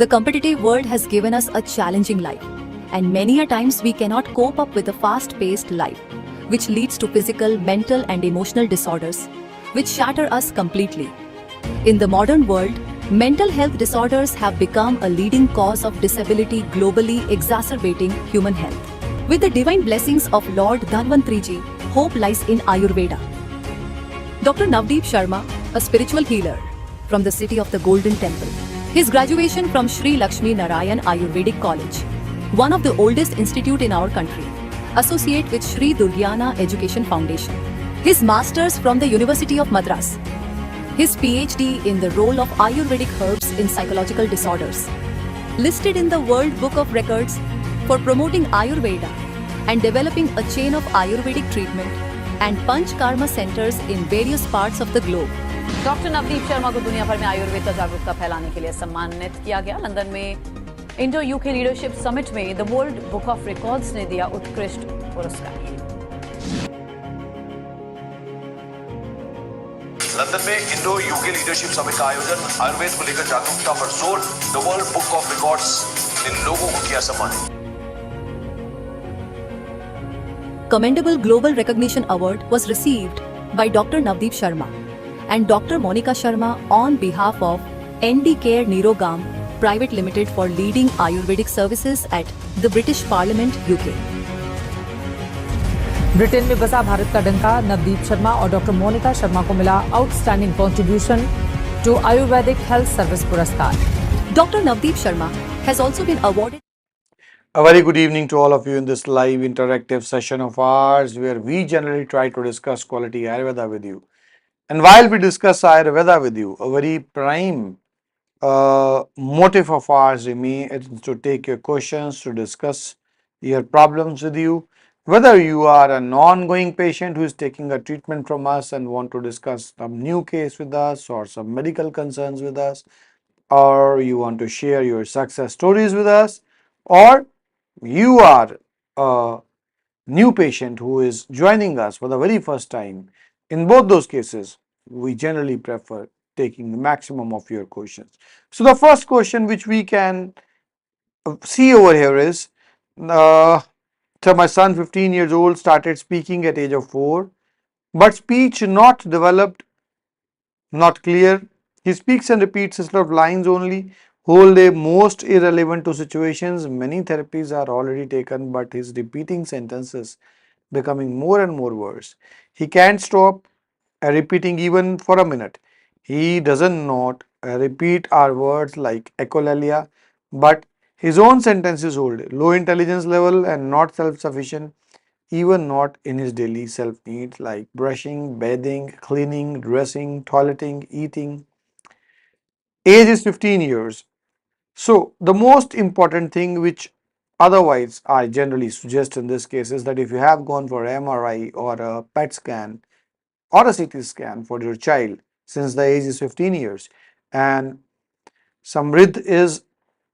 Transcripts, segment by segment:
The competitive world has given us a challenging life, and many a times we cannot cope up with a fast-paced life, which leads to physical, mental and emotional disorders, which shatter us completely. In the modern world, mental health disorders have become a leading cause of disability globally, exacerbating human health. With the divine blessings of Lord Dhanvantariji, hope lies in Ayurveda. Dr. Navdeep Sharma, a spiritual healer from the city of the Golden Temple. His graduation from Sri Lakshmi Narayan Ayurvedic College, one of the oldest institute in our country, associate with Sri Durgyana Education Foundation. His masters from the University of Madras. His PhD in the role of Ayurvedic herbs in psychological disorders. Listed in the World Book of Records for promoting Ayurveda and developing a chain of Ayurvedic treatment and Panch Karma centers in various parts of the globe. Doctor Navdeep Sharma को दुनिया भर में आयुर्वेद का जागरूकता फैलाने के लिए सम्मानित किया गया। लंदन में इंडो यूके लीडरशिप समिट में the world book of records ने दिया उत्कृष्ट पुरस्कार। लंदन में इंडो यूके लीडरशिप समिट का आयोजन, आयुर्वेद को लेकर जागरूकता पर जोर, the world book of records ने लोगों को किया सम्मानित। Commendable Global Recognition Award was received by Dr. Navdeep Sharma and Dr. Monica Sharma on behalf of ND Care Nirogam Private Limited for leading Ayurvedic services at the British Parliament, UK. Britain में बसा भारत का डंका, नवदीप शर्मा और doctor Monika Sharma को मिला outstanding contribution to Ayurvedic health service पुरस्कार। Dr. Navdeep Sharma has also been awarded. A very good evening to all of you in this live interactive session of ours where we generally try to discuss quality Ayurveda with you. And while we discuss Ayurveda with you, a very prime motive of ours is to take your questions, to discuss your problems with you. Whether you are an ongoing patient who is taking a treatment from us and want to discuss some new case with us or some medical concerns with us, or you want to share your success stories with us, or you are a new patient who is joining us for the very first time, in both those cases, we generally prefer taking the maximum of your questions. So the first question which we can see over here is, so my son 15 years old started speaking at age of 4, but speech not developed, not clear. He speaks and repeats a lot of lines only, whole day, most irrelevant to situations. Many therapies are already taken, but his repeating sentences becoming more and more worse. He can't stop repeating even for a minute. He doesn't not repeat our words like echolalia, but his own sentences hold low intelligence level and not self-sufficient, even not in his daily self needs like brushing, bathing, cleaning, dressing, toileting, eating. Age is 15 years. So the most important thing which otherwise I generally suggest in this case is that if you have gone for MRI or a PET scan or a CT scan for your child since the age is 15 years and Samridh is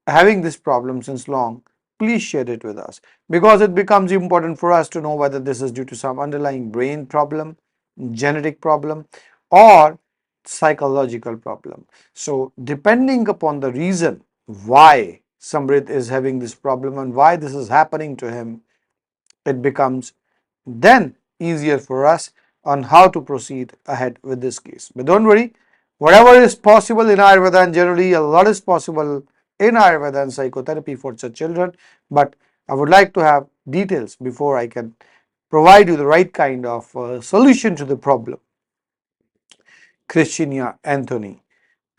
having this problem since long, please share it with us, because it becomes important for us to know whether this is due to some underlying brain problem, genetic problem or psychological problem. So depending upon the reason why Samridh is having this problem and why this is happening to him, it becomes then easier for us on how to proceed ahead with this case. But don't worry, whatever is possible in Ayurveda, and generally a lot is possible in Ayurveda and psychotherapy for such children, but I would like to have details before I can provide you the right kind of solution to the problem. Christina Anthony.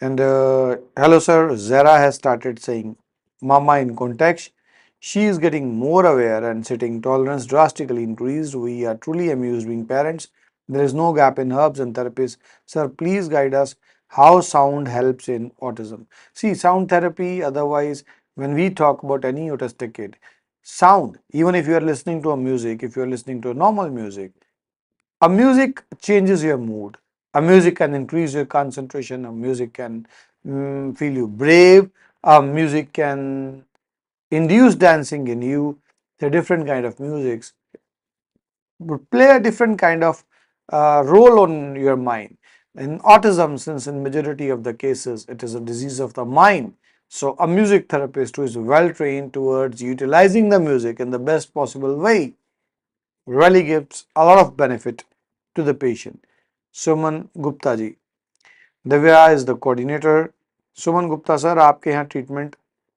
And hello sir, Zara has started saying mama in context. She is getting more aware and sitting tolerance drastically increased. We are truly amused being parents. There is no gap in herbs and therapies. Sir, please guide us how sound helps in autism. See, sound therapy, otherwise when we talk about any autistic kid, sound, even if you are listening to a music, if you are listening to a normal music, a music changes your mood. A music can increase your concentration. A music can feel you brave. A music can induce dancing in you. The different kind of musics would play a different kind of role on your mind. In autism, since in majority of the cases it is a disease of the mind, So a music therapist who is well trained towards utilizing the music in the best possible way really gives a lot of benefit to the patient. Suman Gupta ji, Divya is the coordinator. Suman Gupta sir, आपके यहाँ treatment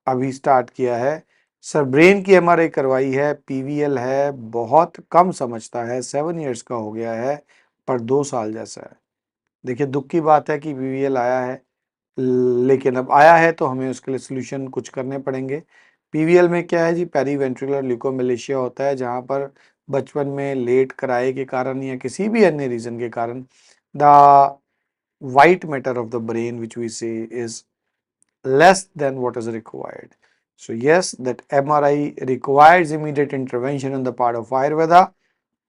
अभी start किया है sir. Brain की MRI करवाई है, PVL है, बहुत कम समझता है, 7 इयर्स का हो गया है पर 2 साल जैसा है. देखिए दुख की बात है कि पीवीएल आया है, लेकिन अब आया है तो हमें उसके लिए सोल्यूशन कुछ करने पड़ेंगे. पीवीएल में क्या है जी, पेरीवेंट्रिकुलर ल्यूकोमेलेशिया होता है, जहाँ पर बचपन में लेट कराए के कारण या किसी भी अन्य रीजन के कारण the white matter of the brain, which we say, is less than what is required. So yes, that MRI requires immediate intervention on the part of Ayurveda.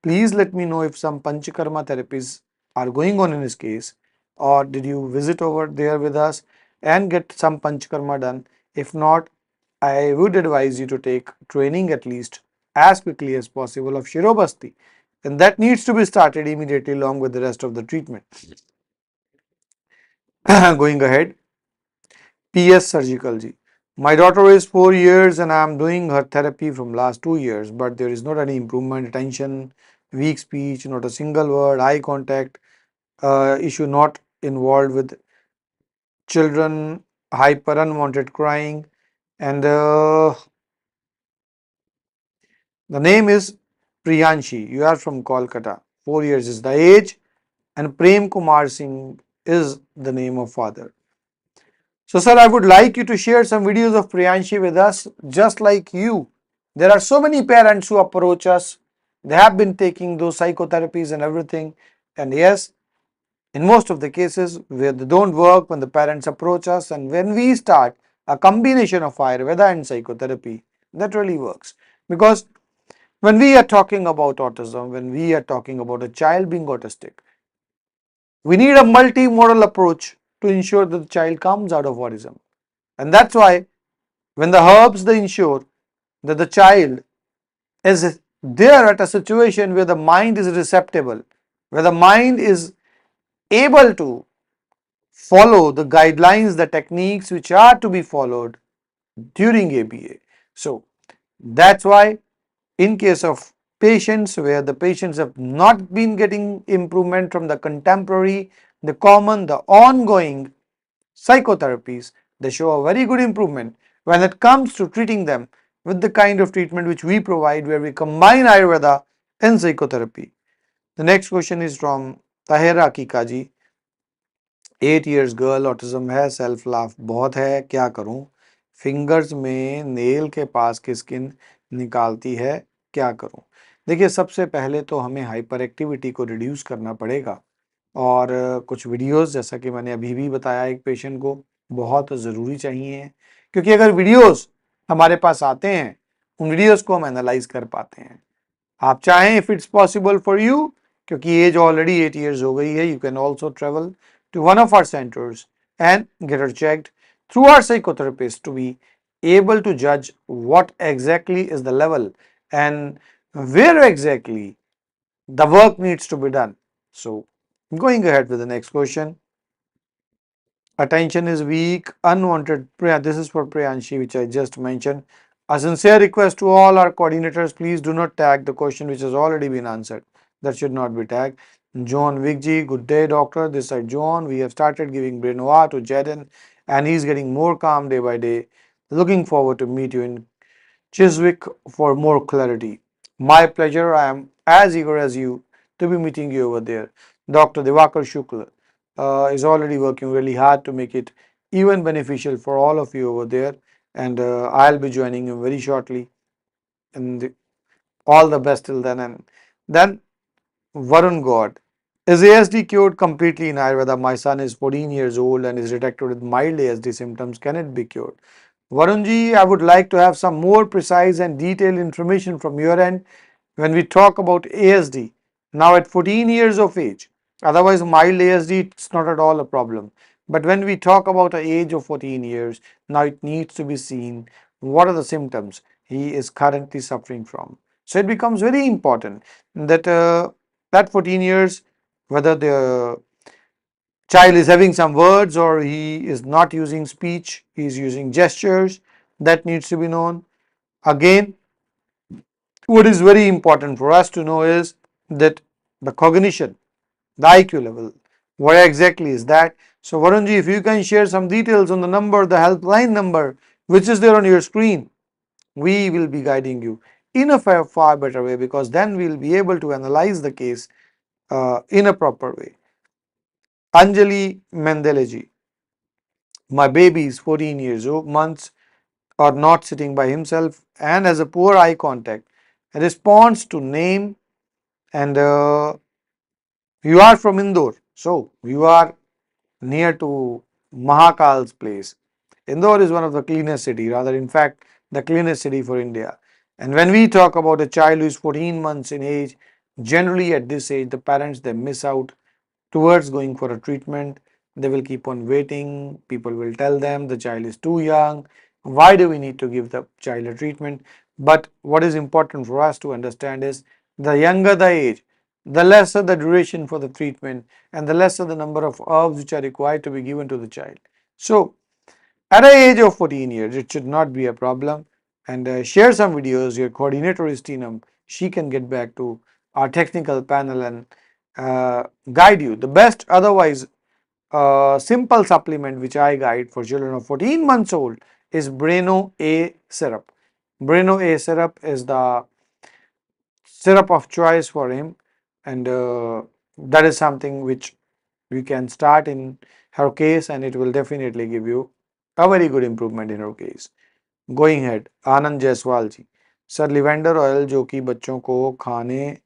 Please let me know if some Panchakarma therapies are going on in this case, or did you visit over there with us and get some Panchakarma done? If not, I would advise you to take training at least as quickly as possible of Shirobasti, and that needs to be started immediately along with the rest of the treatment. Going ahead, PS Surgical ji. My daughter is 4 years and I am doing her therapy from last 2 years, but there is not any improvement. Attention, weak speech, not a single word, eye contact, issue not involved with children, hyper unwanted crying, and the name is Priyanshi. You are from Kolkata. 4 years is the age, and Prem Kumar Singh is the name of father. So sir, I would like you to share some videos of Priyanshi with us, just like you. There are so many parents who approach us. They have been taking those psychotherapies and everything. And yes, in most of the cases where they don't work, when the parents approach us and when we start a combination of Ayurveda and psychotherapy, that really works. Because when we are talking about autism, when we are talking about a child being autistic, we need a multi-modal approach to ensure that the child comes out of autism. And that's why when the herbs, they ensure that the child is there at a situation where the mind is receptible, where the mind is able to follow the guidelines, the techniques which are to be followed during ABA. So that's why in case of patients where the patients have not been getting improvement from the contemporary, the common, the ongoing psychotherapies, they show a very good improvement when it comes to treating them with the kind of treatment which we provide, where we combine Ayurveda and psychotherapy. The next question is from Tahira Kikaji. 8 years girl, autism है, self laugh बहुत है, क्या करूं? Fingers में nail के पास की skin निकालती है, क्या करूं? देखिए सबसे पहले तो हमें हाइपर एक्टिविटी को रिड्यूस करना पड़ेगा, और कुछ वीडियोस जैसा कि मैंने अभी भी बताया एक पेशेंट को, बहुत ज़रूरी चाहिए, क्योंकि अगर वीडियोस हमारे पास आते हैं, उन वीडियोस को हम एनालाइज कर पाते हैं. आप चाहें, if it's possible for you, क्योंकि एज ऑलरेडी 8 years हो गई है, you can also travel to one of our centres and get her checked through our psychotherapist to be able to judge what exactly is the level and where exactly the work needs to be done. So going ahead with the next question. Attention is weak, unwanted. This is for Priyanshi, which I just mentioned. A sincere request to all our coordinators, please do not tag the question which has already been answered. That should not be tagged. John Vigji, good day doctor. This side John. We have started giving Brenoa to Jaden and he's getting more calm day by day. Looking forward to meet you in Chiswick for more clarity. My pleasure. I am as eager as you to be meeting you over there. Dr. Divakar Shukla is already working really hard to make it even beneficial for all of you over there, and I'll be joining him very shortly. And all the best till then. And then Varun God. Is ASD cured completely in Ayurveda? My son is 14 years old and is detected with mild ASD symptoms. Can it be cured? Varunji, I would like to have some more precise and detailed information from your end when we talk about ASD. Now at 14 years of age, otherwise mild ASD, it's not at all a problem. But when we talk about an age of 14 years, now it needs to be seen what are the symptoms he is currently suffering from. So it becomes very important that that 14 years, whether the child is having some words or he is not using speech, he is using gestures, that needs to be known. Again, what is very important for us to know is that the cognition, the IQ level, what exactly is that? So Varunji, if you can share some details on the number, the helpline number, which is there on your screen, we will be guiding you in a far better way, because then we will be able to analyze the case in a proper way. Anjali Mendeleji, my baby is 14 years old, months or not sitting by himself and has a poor eye contact, responds to name, and you are from Indore, so you are near to Mahakal's place. Indore is one of the cleanest city, rather in fact the cleanest city for India. And when we talk about a child who is 14 months in age, generally at this age the parents, they miss out towards going for a treatment. They will keep on waiting. People will tell them the child is too young. Why do we need to give the child a treatment? But what is important for us to understand is the younger the age, the lesser the duration for the treatment and the lesser the number of herbs which are required to be given to the child. So at an age of 14 years, it should not be a problem. And share some videos. Your coordinator is Teenam. She can get back to our technical panel and guide you. The best, otherwise, simple supplement which I guide for children of 14 months old is Breno A syrup. Breno A syrup is the syrup of choice for him, and that is something which we can start in her case, and it will definitely give you a very good improvement in her case. Going ahead, Anand Jaiswal ji, sir lavender oil जो कि बच्चों को खाने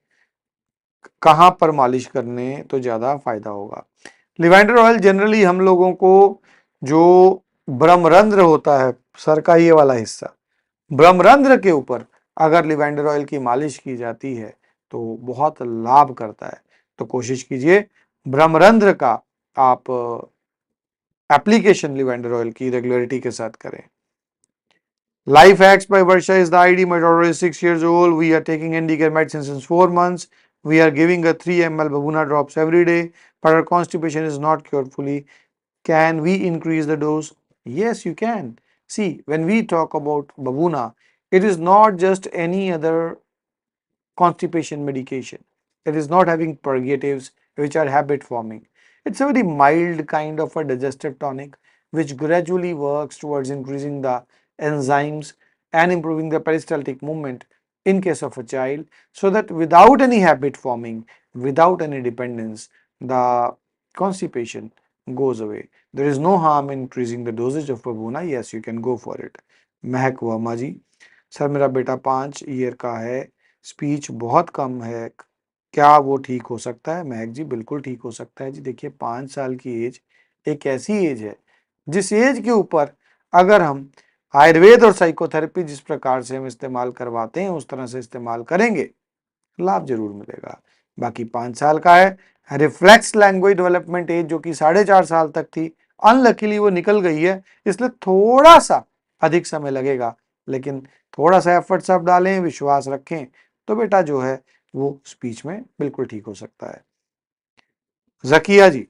कहाँ पर मालिश करने तो ज़्यादा फायदा होगा? लिवेंडर ऑयल जनरली हम लोगों को जो ब्रह्मरंध्र होता है सर का ये वाला हिस्सा, ब्रह्मरंध्र के ऊपर अगर लिवेंडर ऑयल की मालिश की जाती है तो बहुत लाभ करता है। तो कोशिश कीजिए ब्रह्मरंध्र का आप एप्लीकेशन लिवेंडर ऑयल की रेगुलरिटी के साथ करें। Life Hacks by Varsha is the ID. My daughter is 6 years old. We are taking Indicare medicine since 4 months. We are giving her 3 ml Babuna drops every day, but her constipation is not cured fully. Can we increase the dose? Yes, you can. See, when we talk about Babuna, it is not just any other constipation medication. It is not having purgatives which are habit forming. It's a very mild kind of a digestive tonic which gradually works towards increasing the enzymes and improving the peristaltic movement in case of a child, so that without any habit forming, without any dependence, the constipation goes away. There is no harm in increasing the dosage of Babuna. Yes, you can go for it. Mahak Verma ji, sir मेरा बेटा 5 year का है, speech बहुत कम है, क्या वो ठीक हो सकता है? महक जी बिल्कुल ठीक हो सकता है जी। देखिए 5 साल की एज एक ऐसी एज है जिस एज के ऊपर अगर हम आयुर्वेद और साइकोथेरेपी जिस प्रकार से हम इस्तेमाल करवाते हैं उस तरह से इस्तेमाल करेंगे, लाभ जरूर मिलेगा। बाकी 5 साल का है, रिफ्लेक्स लैंग्वेज डेवलपमेंट एज जो कि 4.5 साल तक थी, अनलकीली वो निकल गई है, इसलिए थोड़ा सा अधिक समय लगेगा, लेकिन थोड़ा सा एफर्ट्स आप डालें, विश्वास रखें तो बेटा जो है वो स्पीच में बिल्कुल ठीक हो सकता है। Zakia ji,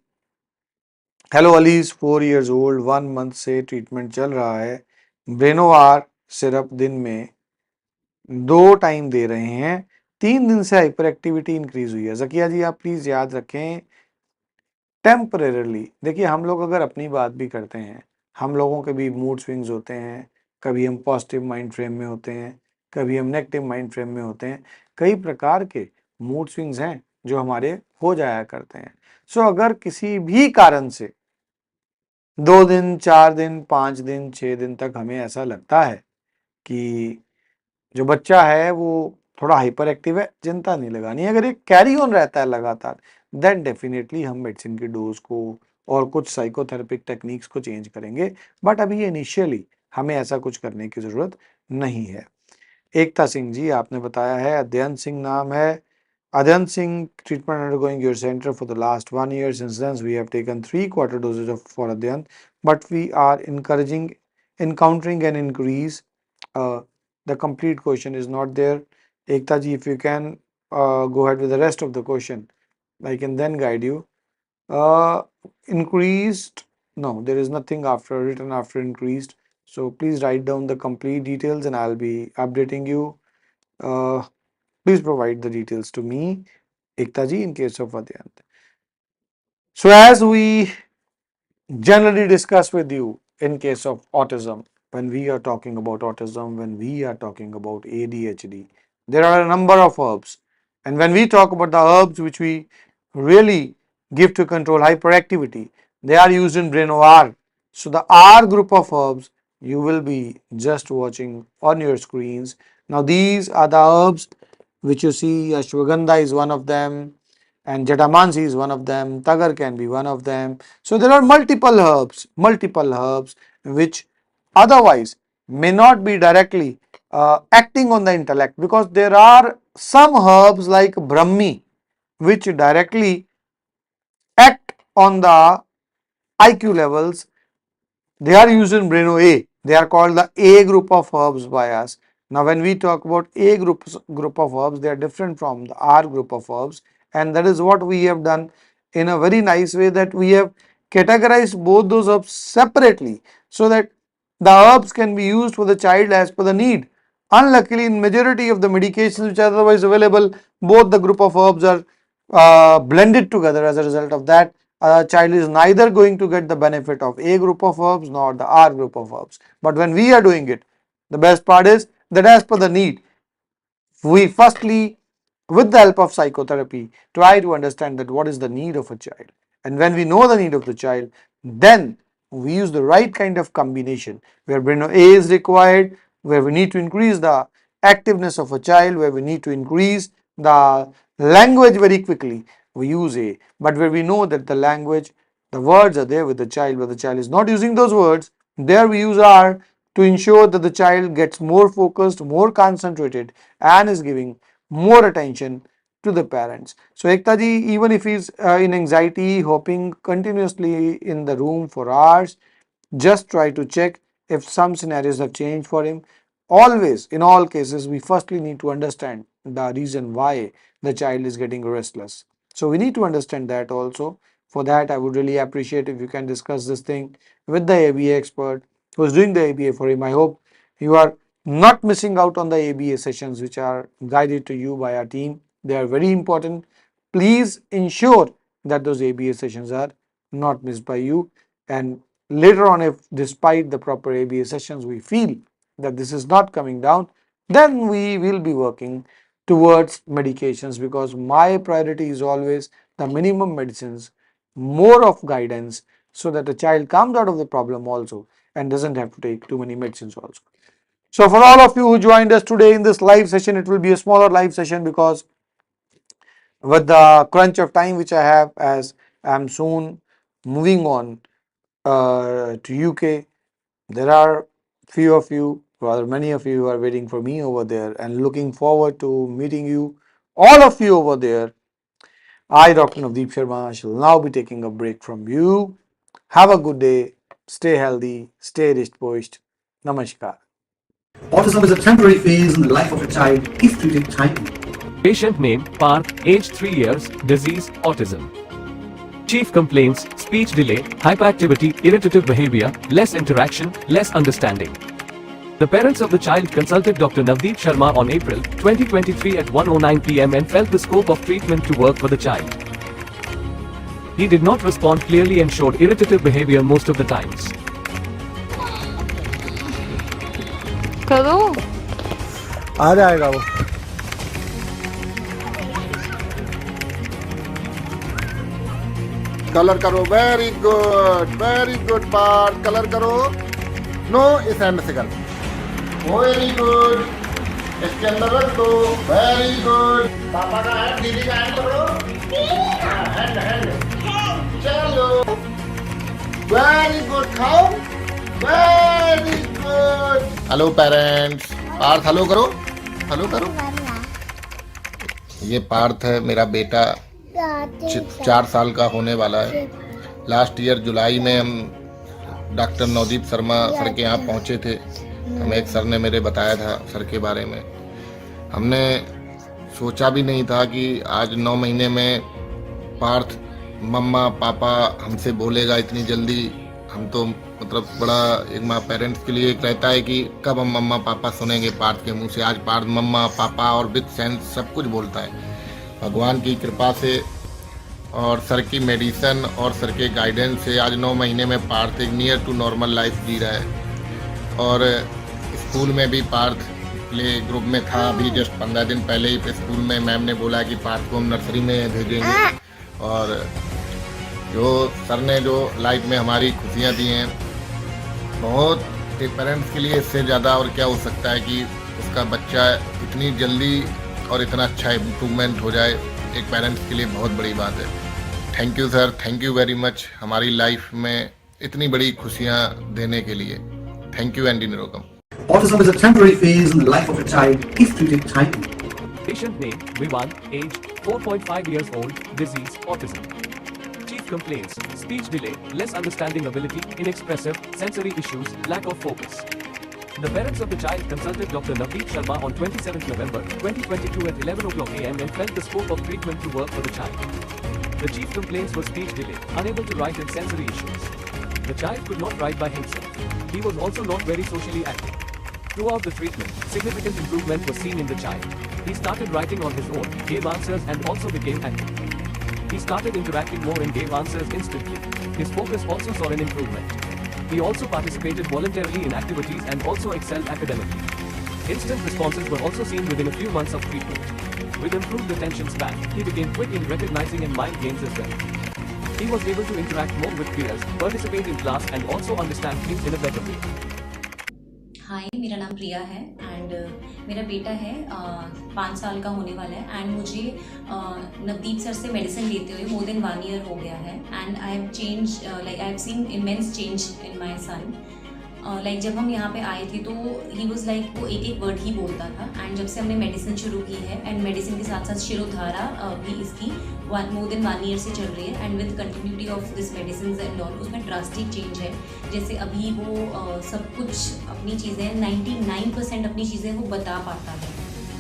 hello Ali is 4 years old, 1 month से ट्रीटमेंट चल रहा है, ब्रेनोवार सिरप दिन में 2 टाइम दे रहे हैं, 3 दिन से हाइपर एक्टिविटी इंक्रीज हुई है। जकिया जी आप प्लीज याद रखें, टेम्परेरली देखिए हम लोग अगर अपनी बात भी करते हैं, हम लोगों के भी मूड स्विंग्स होते हैं, कभी हम पॉजिटिव माइंड फ्रेम में होते हैं, कभी हम नेगेटिव माइंड फ्रेम में होते हैं, कई प्रकार के मूड स्विंग्स हैं जो हमारे हो जाया करते हैं। सो अगर किसी भी कारण से 2 दिन, 4 दिन, 5 दिन, 6 दिन तक हमें ऐसा लगता है कि जो बच्चा है वो थोड़ा हाइपर एक्टिव है, चिंता नहीं लगानी। अगर ये कैरी ऑन रहता है लगातार, देन डेफिनेटली हम मेडिसिन की डोज को और कुछ साइकोथेरेपिक टेक्निक्स को चेंज करेंगे, बट अभी इनिशियली हमें ऐसा कुछ करने की जरूरत नहीं है। एकता सिंह जी आपने बताया है, अध्ययन सिंह नाम है, Adhan Singh, treatment undergoing your center for the last 1 year. Since then, we have taken 3/4 doses of for Adhan, but we are encountering an increase. Uh, the complete question is not there. Ekta ji, if you can go ahead with the rest of the question, I can then guide you. increased. No, there is nothing after written after increased. So please write down the complete details and I'll be updating you. Please provide the details to me, Ekta ji, in case of Vadyant. So as we generally discuss with you in case of autism, when we are talking about autism, when we are talking about ADHD, there are a number of herbs. And when we talk about the herbs which we really give to control hyperactivity, they are used in brain OR. So the R group of herbs you will be just watching on your screens. Now these are the herbs which you see. Ashwagandha is one of them, and Jatamansi is one of them, Tagar can be one of them. So there are multiple herbs which otherwise may not be directly acting on the intellect, because there are some herbs like Brahmi which directly act on the IQ levels. They are used in Breno A. They are called the A group of herbs by us. Now when we talk about A group of herbs, they are different from the R group of herbs, and that is what we have done in a very nice way, that we have categorized both those herbs separately so that the herbs can be used for the child as per the need. Unluckily, in majority of the medications which are otherwise available, both the group of herbs are blended together. As a result of that, a child is neither going to get the benefit of A group of herbs nor the R group of herbs. But when we are doing it, the best part is that as per the need, we firstly, with the help of psychotherapy, try to understand that what is the need of a child. And when we know the need of the child, then we use the right kind of combination where brain A is required, where we need to increase the activeness of a child, where we need to increase the language very quickly, we use A. But where we know that the language, the words are there with the child, but the child is not using those words, there we use R to ensure that the child gets more focused, more concentrated, and is giving more attention to the parents. So Ekta ji, even if he's in anxiety, hopping continuously in the room for hours, just try to check if some scenarios have changed for him. Always, in all cases, we firstly need to understand the reason why the child is getting restless. So we need to understand that also. For that, I would really appreciate if you can discuss this thing with the ABA expert who is doing the ABA for him. I hope you are not missing out on the ABA sessions which are guided to you by our team. They are very important. Please ensure that those ABA sessions are not missed by you. And later on, if despite the proper ABA sessions we feel that this is not coming down, then we will be working towards medications, because my priority is always the minimum medicines, more of guidance, so that the child comes out of the problem also and doesn't have to take too many medicines also. So for all of you who joined us today in this live session, it will be a smaller live session because with the crunch of time which I have, as I am soon moving on to UK, there are few of you, rather many of you, who are waiting for me over there and looking forward to meeting you, all of you over there. I, Dr. Navdeep Sharma, shall now be taking a break from you. Have a good day. Stay healthy. Stay wrist-poised. Namaskar. Autism is a temporary phase in the life of a child if treated timely. Patient name Parth, age 3 years, disease autism. Chief complaints: speech delay, hyperactivity, irritative behavior, less interaction, less understanding. The parents of the child consulted Dr. Navdeep Sharma on April 2023 at 1:09 p.m. and felt the scope of treatment to work for the child. He did not respond clearly and showed irritative behavior most of the times. करो आ जाएगा वो. कलर करो. Very good part. कलर करो. No, इस hand से कर. Very good. इसके अंदर रख दो. Very good. पापा का हैंड, दीदी का हैंड पकड़ो. हैंड. चलो. Very good. खाओ. Very good. Hello parents. Parth hello करो. हेलो करो. ये पार्थ है, मेरा बेटा, 4 साल का होने वाला है. लास्ट ईयर जुलाई में हम डॉक्टर नवदीप शर्मा सर के यहाँ पहुँचे थे. हमें एक सर ने मेरे बताया था सर के बारे में. हमने सोचा भी नहीं था कि आज 9 महीने में पार्थ मम्मा पापा हमसे बोलेगा इतनी जल्दी। हम तो मतलब बड़ा एक माँ पेरेंट्स के लिए एक रहता है कि कब हम मम्मा पापा सुनेंगे पार्थ के मुंह से। आज पार्थ मम्मा पापा और विद सेंस सब कुछ बोलता है भगवान की कृपा से और सर की मेडिसिन और सर के गाइडेंस से। आज 9 महीने में पार्थ एक नियर टू नॉर्मल लाइफ जी रहा है। और स्कूल में भी पार्थ प्ले ग्रुप में था। अभी जस्ट 15 दिन पहले ही स्कूल में मैम ने बोला कि पार्थ को हम नर्सरी में भेजेंगे। और जो सर ने जो लाइफ में हमारी खुशियाँ दी हैं, बहुत एक पेरेंट्स के लिए इससे ज़्यादा और क्या हो सकता है कि उसका बच्चा इतनी जल्दी और इतना अच्छा इम्प्रूवमेंट हो जाए, एक पेरेंट्स के लिए बहुत बड़ी बात है। Thank you sir, thank you very much हमारी लाइफ में इतनी बड़ी खुशियाँ देने के लिए। Thank you Andy Nirogam. Autism is a temporary phase in the life of a child if treated timely. Patient name Vivan, age 4.5 years old, disease autism. Chief complaints: speech delay, less understanding ability, inexpressive, sensory issues, lack of focus. The parents of the child consulted Dr. Navdeep Sharma on 27th November 2022 at 11 o'clock am and felt the scope of treatment to work for the child. The chief complaints were speech delay, unable to write and sensory issues. The child could not write by himself. He was also not very socially active. Throughout the treatment, significant improvement was seen in the child. He started writing on his own, gave answers and also became active. He started interacting more and gave answers instantly. His focus also saw an improvement. He also participated voluntarily in activities and also excelled academically. Instant responses were also seen within a few months of treatment. With improved attention span, he became quick in recognizing and mind games as well. He was able to interact more with peers, participate in class and also understand things in a better way. हाय, मेरा नाम प्रिया है and मेरा बेटा है 5 साल का होने वाला है एंड मुझे नवदीप सर से मेडिसिन लेते हुए मोर देन 1 ईयर हो गया है and I have change like I have seen immense change in my son. Like जब हम यहाँ पे आए थे तो ही वॉज लाइक वो एक वर्ड ही बोलता था एंड जब से हमने मेडिसिन शुरू की है एंड मेडिसिन के साथ साथ शिरोधारा भी इसकी मोर देन 1 ईयर से चल रही है and with continuity of this medicine and all उसमें ड्रास्टिक चेंज है। जैसे अभी वो सब कुछ अपनी चीज़ें 99% अपनी चीज़ें वो बता पाता है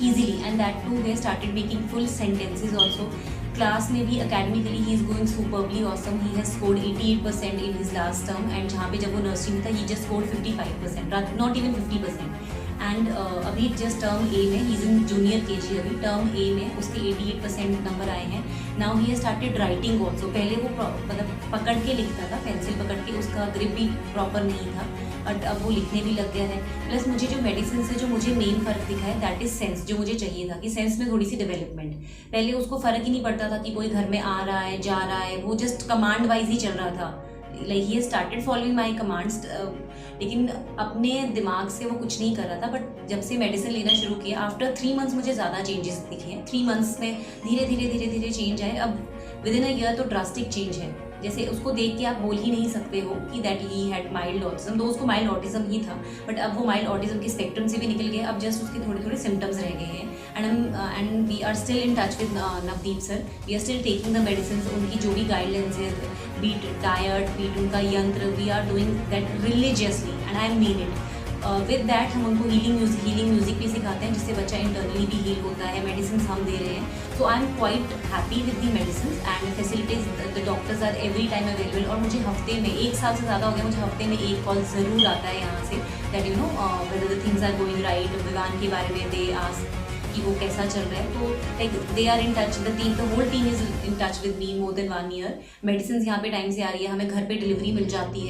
easily and that too they started making full sentences also. Class में भी academically he is going superbly awesome. He has scored 88% in his last term and जहाँ पे जब वो नर्सरी में था he just scored 55%, not even 50%। And अभी just term A में he is in junior KG, अभी टर्म ए में उसके 88% नंबर आए हैं। Now he has started writing also. पहले वो मतलब पकड़ के लिखता था, पेंसिल पकड़ के, उसका ग्रिप भी प्रॉपर नहीं था बट अब वो लिखने भी लग गया है। प्लस मुझे जो मेडिसिन से जो मुझे मेन फ़र्क दिखा है दैट इज़ सेंस, जो मुझे चाहिए था कि सेंस में थोड़ी सी डेवलपमेंट। पहले उसको फ़र्क ही नहीं पड़ता था कि कोई घर में आ रहा है जा रहा है, वो जस्ट कमांड वाइज ही चल रहा था। Like he started following my commands, लेकिन अपने दिमाग से वो कुछ नहीं कर रहा था। बट जब से मेडिसिन लेना शुरू किया आफ्टर 3 मंथ्स मुझे ज़्यादा चेंजेस दिखे हैं। 3 मंथ्स में धीरे धीरे चेंज आए। अब विद इन अ ईयर तो ड्रास्टिक चेंज है। जैसे उसको देख के आप बोल ही नहीं सकते हो कि that he had mild autism, तो उसको माइल्ड ऑटिज्म ही था बट अब वो माइल्ड ऑटिज्म के स्पेक्ट्रम से भी निकल गए। अब जस्ट उसके थोड़े सिम्टम्स रह गए हैं and we are still in touch with Navdeep sir. We are still taking the medicine. उनकी जो भी गाइडलाइंस है, बीट डाइट, बीट उनका यंत्र, we are doing that religiously and I mean it. With that हम उनको हीलिंग म्यूजिक भी सिखाते हैं जिससे बच्चा इंटरनली भी हील होता है। मेडिसिन हम दे रहे हैं। So I am quite happy with the medicine and facilities. The doctors are every time available और मुझे हफ्ते में 1 साल से ज़्यादा हो गया, मुझे हफ्ते में 1 कॉल ज़रूर आता है यहाँ से that you know whether the things are going right. Vivaan के बारे में दे आस्क कि वो कैसा चल रहा है। तो like they are in touch, the whole team is in touch with me more than 1 year. Medicine यहाँ पे टाइम से आ रही है, हमें घर पे डिलीवरी मिल जाती है।